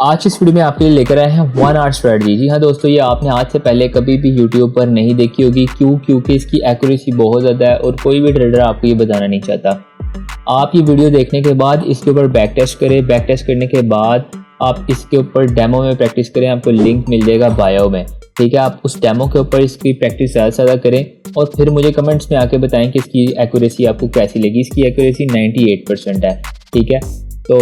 आज इस वीडियो में आपके लिए लेकर आए हैं 1 आवर स्ट्रेटजी। जी हाँ दोस्तों, ये आपने आज से पहले कभी भी यूट्यूब पर नहीं देखी होगी। क्योंकि इसकी एक्यूरेसी बहुत ज़्यादा है और कोई भी ट्रेडर आपको ये बताना नहीं चाहता। आप ये वीडियो देखने के बाद इसके ऊपर बैक टेस्ट करें। बैक टेस्ट करने के बाद आप इसके ऊपर डेमो में प्रैक्टिस करें। आपको लिंक मिल जाएगा बायो में, ठीक है। आप उस डेमो के ऊपर इसकी प्रैक्टिस ज़्यादा से ज़्यादा करें और फिर मुझे कमेंट्स में आके बताएं कि इसकी एक्यूरेसी आपको कैसी लगी। इसकी एक्यूरेसी 98% है, ठीक है। तो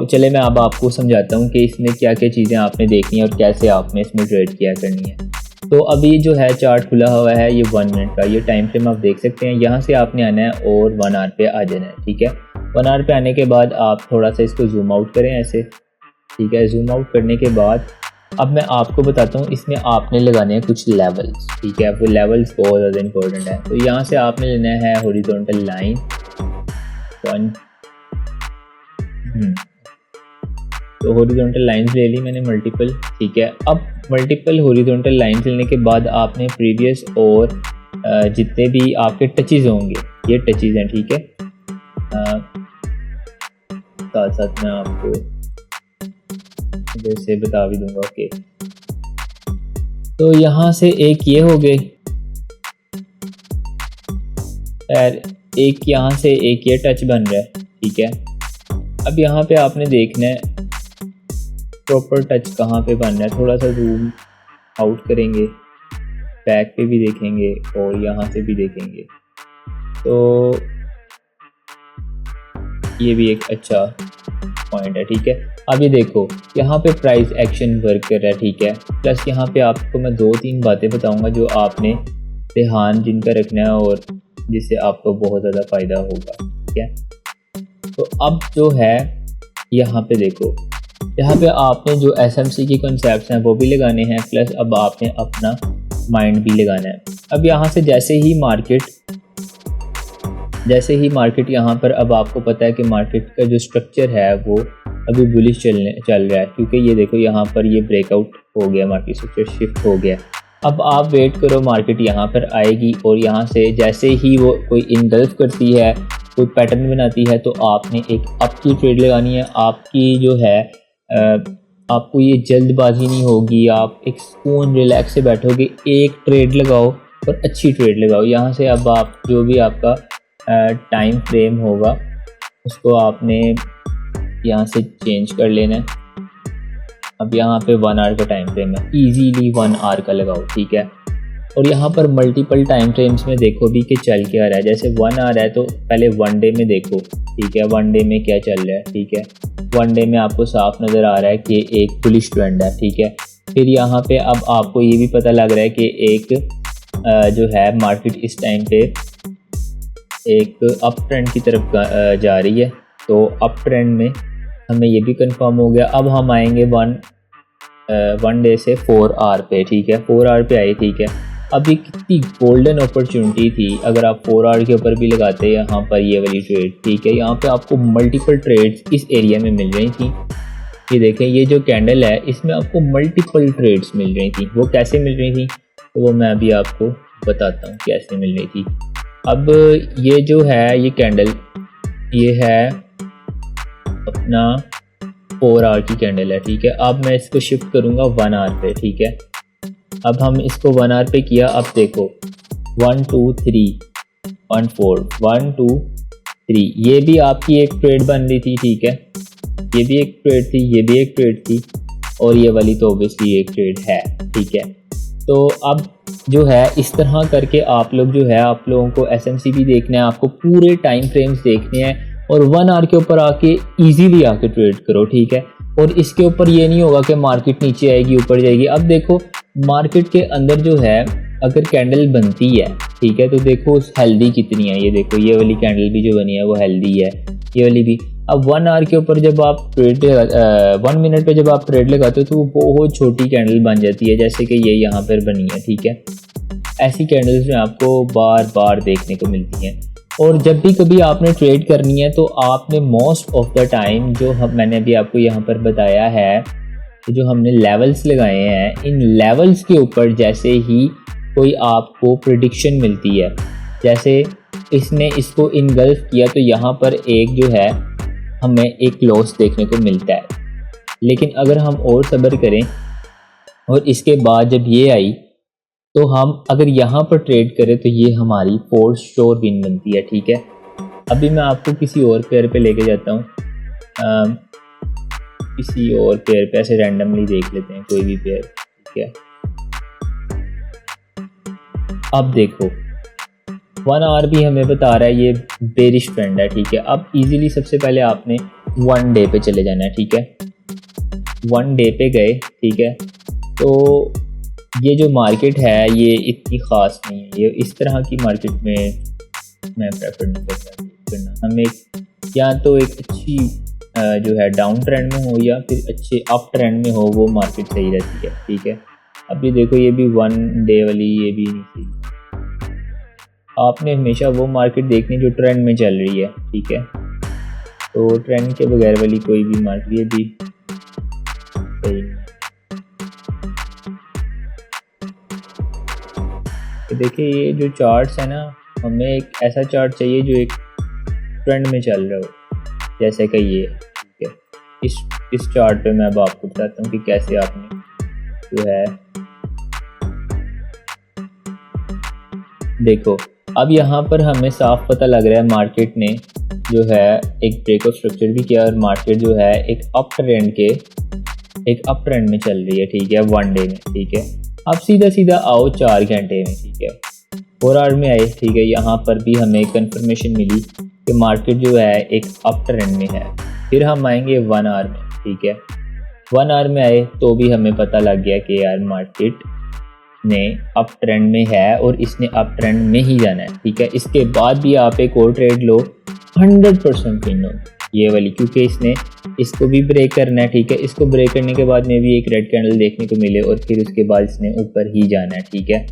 चले मैं अब आपको समझाता हूँ कि इसमें क्या क्या चीज़ें आपने देखनी है और कैसे आपने इसमें ट्रेड किया करनी है। तो अभी जो है चार्ट खुला हुआ है, ये 1 मिनट का ये टाइम फ्रेम आप देख सकते हैं। यहाँ से आपने आना है और 1 आवर पे आ जाना है, ठीक है। 1 आवर पे आने के बाद आप थोड़ा सा इसको जूम आउट करें ऐसे, ठीक है। जूम आउट करने के बाद अब मैं आपको बताता हूँ इसमें आपने लगाने हैं कुछ लेवल्स, ठीक है। वो लेवल्स बहुत ज़्यादा इंपॉर्टेंट है। तो यहाँ से आपने लेना है हॉरिजॉन्टल लाइन 1। तो हॉरिजॉन्टल लाइंस ले ली मैंने मल्टीपल, ठीक है। अब मल्टीपल हॉरिजॉन्टल लाइंस लेने के बाद आपने प्रीवियस और जितने भी आपके टचेज होंगे, ये टचेज हैं, ठीक है। साथ साथ मैं आपको जैसे बता भी दूंगा, ओके। तो यहाँ से एक ये हो गए, एक यहाँ से एक ये टच बन रहा है, ठीक है। अब यहाँ पे आपने देखना है प्रॉपर टच कहाँ पे बन रहा है। थोड़ा सा जूम आउट करेंगे, बैक पे भी देखेंगे और यहाँ से भी देखेंगे। तो ये भी एक अच्छा पॉइंट है, ठीक है। अब ये देखो यहाँ पे प्राइस एक्शन वर्क कर रहा है, ठीक है। प्लस यहाँ पे आपको मैं 2-3 बातें बताऊंगा जो आपने ध्यान जिनका रखना है और जिससे आपको बहुत ज़्यादा फ़ायदा होगा, ठीक है। तो अब जो है यहाँ पे देखो, यहाँ पे आपने जो एसएमसी की कॉन्सेप्ट्स हैं वो भी लगाने हैं, प्लस अब आपने अपना माइंड भी लगाना है। अब यहाँ से जैसे ही मार्केट यहाँ पर, अब आपको पता है कि मार्केट का जो स्ट्रक्चर है वो अभी बुलिश चल रहा है, क्योंकि ये देखो यहाँ पर ये ब्रेकआउट हो गया, मार्केट स्ट्रक्चर शिफ्ट हो गया। अब आप वेट करो, मार्केट यहाँ पर आएगी और यहाँ से जैसे ही वो कोई इनगल्फ करती है, कोई पैटर्न बनाती है, तो आपने एक अप की ट्रेड लगानी है। आपकी जो है आपको ये जल्दबाजी नहीं होगी, आप एक सुकून रिलैक्स से बैठोगे। एक ट्रेड लगाओ और अच्छी ट्रेड लगाओ। यहाँ से अब आप जो भी आपका टाइम फ्रेम होगा उसको आपने यहाँ से चेंज कर लेना है। अब यहाँ पे 1 आवर का टाइम फ्रेम है, इजीली 1 आवर का लगाओ, ठीक है। और यहाँ पर मल्टीपल टाइम फ्रेम्स में देखो भी कि चल क्या रहा है। जैसे 1 आवर है तो पहले 1 डे में देखो, ठीक है। 1 डे में क्या चल रहा है, ठीक है। 1 डे में आपको साफ नज़र आ रहा है कि एक बुलिश ट्रेंड है, ठीक है। फिर यहाँ पे अब आपको ये भी पता लग रहा है कि एक जो है मार्केट इस टाइम पे एक अप ट्रेंड की तरफ जा रही है। तो अप ट्रेंड में हमें ये भी कंफर्म हो गया। अब हम आएंगे 1 डे से 4 आवर पे, ठीक है। 4 आवर पे आए, ठीक है। अभी कितनी गोल्डन अपॉर्चुनिटी थी अगर आप 4 आवर के ऊपर भी लगाते यहाँ पर ये वाली ट्रेड, ठीक है। यहाँ पे आपको मल्टीपल ट्रेड्स इस एरिया में मिल रही थी। ये देखें, ये जो कैंडल है इसमें आपको मल्टीपल ट्रेड्स मिल रही थी। वो कैसे मिल रही थी तो वो मैं अभी आपको बताता हूँ कैसे मिल रही थी। अब ये जो है ये कैंडल, ये है अपना 4 आवर की कैंडल है, ठीक है। अब मैं इसको शिफ्ट करूँगा 1 आवर पे, ठीक है। अब हम इसको 1 आवर पे किया। अब देखो 1 2 3 1 4 1 2 3, ये भी आपकी एक ट्रेड बन रही थी, ठीक है। ये भी एक ट्रेड थी, ये भी एक ट्रेड थी और ये वाली तो ऑब्वियसली एक ट्रेड है, ठीक है। तो अब जो है इस तरह करके आप लोग जो है, आप लोगों को एसएमसी भी देखना है, आपको पूरे टाइम फ्रेम्स देखने हैं और 1 आवर के ऊपर आके इजीली आके ट्रेड करो, ठीक है। और इसके ऊपर ये नहीं होगा कि मार्केट नीचे आएगी ऊपर जाएगी। अब देखो मार्केट के अंदर जो है अगर कैंडल बनती है, ठीक है, तो देखो हेल्दी कितनी है। ये देखो ये वाली कैंडल भी जो बनी है वो हेल्दी है, ये वाली भी। अब 1 आवर के ऊपर जब आप ट्रेड 1 मिनट पे जब आप ट्रेड लगाते हो तो वो बहुत छोटी कैंडल बन जाती है, जैसे कि ये यहाँ पर बनी है, ठीक है। ऐसी कैंडल्स में आपको बार बार देखने को मिलती हैं। और जब भी कभी आपने ट्रेड करनी है तो आपने मोस्ट ऑफ द टाइम जो मैंने अभी आपको यहाँ पर बताया है, जो हमने लेवल्स लगाए हैं, इन लेवल्स के ऊपर जैसे ही कोई आपको प्रेडिक्शन मिलती है, जैसे इसने इसको इनगल्फ किया तो यहाँ पर एक जो है हमें एक लॉस देखने को मिलता है। लेकिन अगर हम और सब्र करें और इसके बाद जब ये आई तो हम अगर यहाँ पर ट्रेड करें तो ये हमारी फॉर श्योर विन बनती है, ठीक है। अभी मैं आपको किसी और पेयर पे लेके जाता हूँ, किसी और पेयर पे ऐसे रैंडमली देख लेते हैं कोई भी पेयर, ठीक है। अब देखो 1 आवर भी हमें बता रहा है ये बेरिश ट्रेंड है, ठीक है। अब इजीली सबसे पहले आपने 1 डे पे चले जाना है, ठीक है। 1 डे पे गए, ठीक है। तो ये जो मार्केट है ये इतनी ख़ास नहीं है, ये इस तरह की मार्केट में मैं प्रेफर नहीं करता। हमें या तो एक अच्छी जो है डाउन ट्रेंड में हो या फिर अच्छे अप ट्रेंड में हो, वो मार्केट सही रहती है, ठीक है। अभी देखो ये भी 1 डे वाली, ये भी नहीं सही। आपने हमेशा वो मार्केट देखनी जो ट्रेंड में चल रही है, ठीक है। तो ट्रेंड के बगैर वाली कोई भी मार्केट ये भी सही नहीं। तो देखिए ये जो चार्ट्स है ना, हमें एक ऐसा चार्ट चाहिए जो एक ट्रेंड में चल रहा हो, जैसे कि ये, ठीक है। इस चार्ट पे मैं अब आपको बताता हूँ कि कैसे आपने जो है देखो। अब यहाँ पर हमें साफ पता लग रहा है मार्केट ने जो है एक ब्रेकआउट स्ट्रक्चर भी किया और मार्केट जो है एक अप ट्रेंड में चल रही है, ठीक है, 1 डे में, ठीक है। अब सीधा आओ 4 घंटे में, ठीक है, 4 आवर में आए, ठीक है। यहाँ पर भी हमें कंफर्मेशन मिली कि मार्केट जो है एक अप ट्रेंड में है। फिर हम आएंगे 1 आवर में, ठीक है। 1 आवर में आए तो भी हमें पता लग गया कि यार मार्केट ने अप ट्रेंड में है और इसने अप ट्रेंड में ही जाना है, ठीक है। इसके बाद भी आप एक और ट्रेड लो, 100% विन हो ये वाली, क्योंकि इसने इसको भी ब्रेक करना है, ठीक है। इसको ब्रेक करने के बाद में भी एक रेड कैंडल देखने को मिले और फिर उसके बाद इसने ऊपर ही जाना है, ठीक है।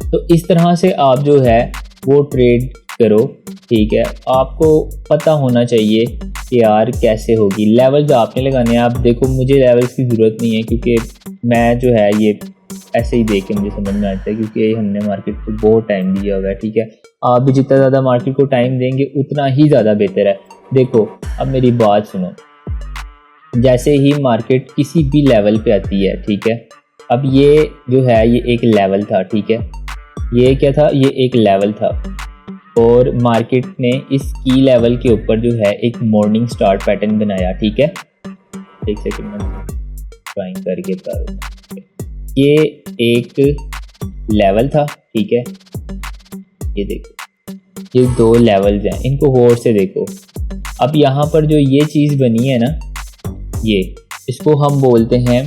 तो इस तरह से आप जो है वो ट्रेड करो, ठीक है। आपको पता होना चाहिए कि यार कैसे होगी। लेवल्स आपने लगाने हैं। आप देखो मुझे लेवल्स की ज़रूरत नहीं है, क्योंकि मैं जो है ये ऐसे ही देख के मुझे समझ में आता है, क्योंकि हमने मार्केट को बहुत टाइम दिया हुआ है, ठीक है। आप भी जितना ज़्यादा मार्केट को टाइम देंगे उतना ही ज़्यादा बेहतर है। देखो अब मेरी बात सुनो, जैसे ही मार्केट किसी भी लेवल पे आती है, ठीक है। अब ये जो है ये एक लेवल था, ठीक है। ये क्या था, ये एक लेवल था और मार्केट ने इस की लेवल के ऊपर जो है एक मॉर्निंग स्टार पैटर्न बनाया, ठीक है। एक सेकंड में ड्राइंग करके बता देता हूं। ये एक लेवल था, ठीक है। ये देखो ये 2 लेवल्स हैं, इनको गौर से देखो। अब यहाँ पर जो ये चीज़ बनी है ना, ये इसको हम बोलते हैं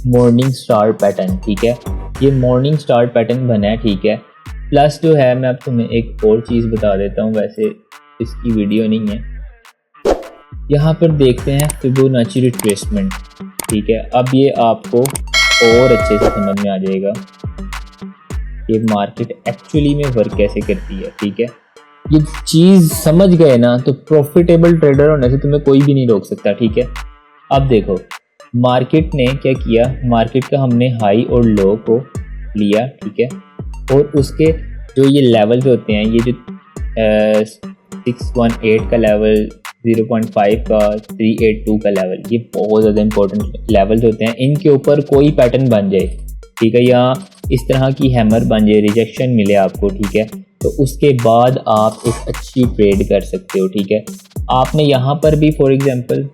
मॉर्निंग स्टार पैटर्न, ठीक है। ये मॉर्निंग स्टार पैटर्न बना है, ठीक है। प्लस जो है मैं अब तुम्हें एक और चीज़ बता देता हूँ, वैसे इसकी वीडियो नहीं है। यहाँ पर देखते हैं फिबोनाची रिट्रेसमेंट, ठीक है। अब ये आपको और अच्छे से समझ में आ जाएगा कि मार्केट एक्चुअली में वर्क कैसे करती है, ठीक है। ये चीज़ समझ गए ना तो प्रॉफिटेबल ट्रेडर होने से तुम्हें कोई भी नहीं रोक सकता, ठीक है। अब देखो मार्केट ने क्या किया, मार्केट का हमने हाई और लो को लिया, ठीक है। और उसके जो ये लेवल्स होते हैं, ये जो 618 का लेवल, 0.5 का, 382 का लेवल, ये बहुत ज़्यादा इंपॉर्टेंट लेवल्स होते हैं। इनके ऊपर कोई पैटर्न बन जाए, ठीक है, या इस तरह की हैमर बन जाए, रिजेक्शन मिले आपको, ठीक है, तो उसके बाद आप एक अच्छी ट्रेड कर सकते हो, ठीक है। आपने यहाँ पर भी फॉर एग्जांपल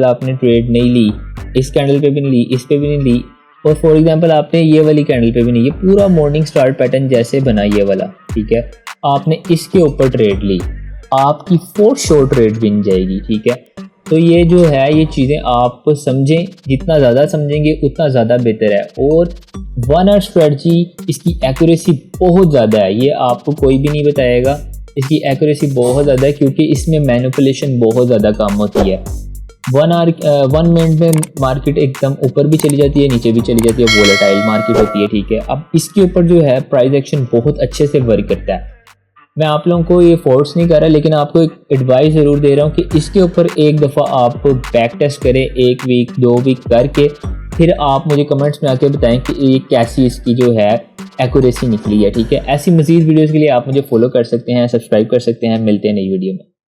आपने ट्रेड नहीं ली, इस कैंडल पे भी नहीं ली, इस पे भी नहीं ली, और फॉर एग्जांपल आपने ये वाली कैंडल पे भी नहीं, ये पूरा मॉर्निंग स्टार पैटर्न जैसे बना ये वाला, ठीक है। आपने इसके ऊपर ट्रेड ली, आपकी फॉर श्योर ट्रेड बन जाएगी, ठीक है। तो ये जो है ये चीज़ें आप समझें, जितना ज़्यादा समझेंगे उतना ज़्यादा बेहतर है। और 1 आवर स्ट्रेटजी, इसकी एक्यूरेसी बहुत ज़्यादा है, ये आपको कोई भी नहीं बताएगा। इसकी एक्यूरेसी बहुत ज़्यादा है क्योंकि इसमें मैनिपुलेशन बहुत ज़्यादा कम होती है। 1 मिनट में मार्केट एकदम ऊपर भी चली जाती है, नीचे भी चली जाती है, वोलेटाइल मार्केट होती है, ठीक है। अब इसके ऊपर जो है प्राइस एक्शन बहुत अच्छे से वर्क करता है। मैं आप लोगों को ये फोर्स नहीं कर रहा, लेकिन आपको एक एडवाइस ज़रूर दे रहा हूँ कि इसके ऊपर एक दफ़ा आप बैक टेस्ट करें, 1 वीक 2 वीक करके, फिर आप मुझे कमेंट्स में आके बताएं कि ये कैसी इसकी जो है एक्यूरेसी निकली है, ठीक है। ऐसी मज़ीद वीडियोज़ के लिए आप मुझे फॉलो कर सकते हैं, सब्सक्राइब कर सकते हैं। मिलते हैं नई वीडियो में।